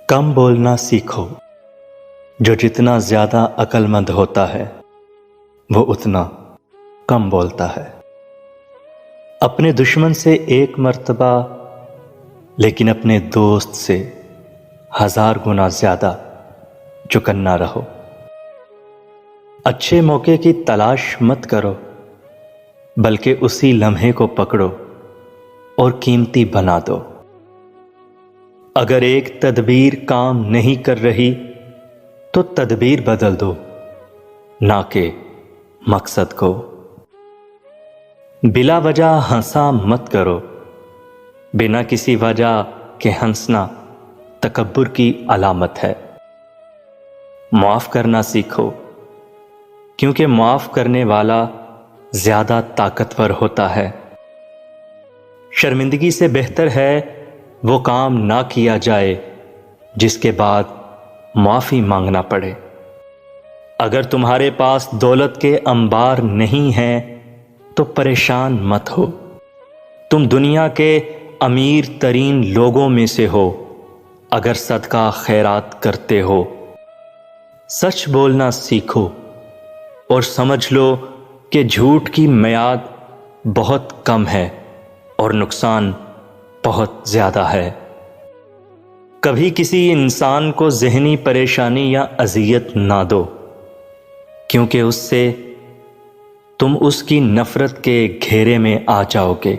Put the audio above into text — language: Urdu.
کم بولنا سیکھو۔ جو جتنا زیادہ عقل مند ہوتا ہے وہ اتنا کم بولتا ہے۔ اپنے دشمن سے 1 مرتبہ لیکن اپنے دوست سے 1000 گنا زیادہ چوکنا رہو۔ اچھے موقع کی تلاش مت کرو بلکہ اسی لمحے کو پکڑو اور قیمتی بنا دو۔ اگر ایک تدبیر کام نہیں کر رہی تو تدبیر بدل دو، نہ کہ مقصد کو۔ بلا وجہ ہنسا مت کرو، بنا کسی وجہ کے ہنسنا تکبر کی علامت ہے۔ معاف کرنا سیکھو، کیونکہ معاف کرنے والا زیادہ طاقتور ہوتا ہے۔ شرمندگی سے بہتر ہے وہ کام نہ کیا جائے جس کے بعد معافی مانگنا پڑے۔ اگر تمہارے پاس دولت کے انبار نہیں ہیں تو پریشان مت ہو، تم دنیا کے امیر ترین لوگوں میں سے ہو اگر صدقہ خیرات کرتے ہو۔ سچ بولنا سیکھو اور سمجھ لو کہ جھوٹ کی میعاد بہت کم ہے اور نقصان بہت زیادہ ہے۔ کبھی کسی انسان کو ذہنی پریشانی یا اذیت نہ دو، کیونکہ اس سے تم اس کی نفرت کے گھیرے میں آ جاؤ گے۔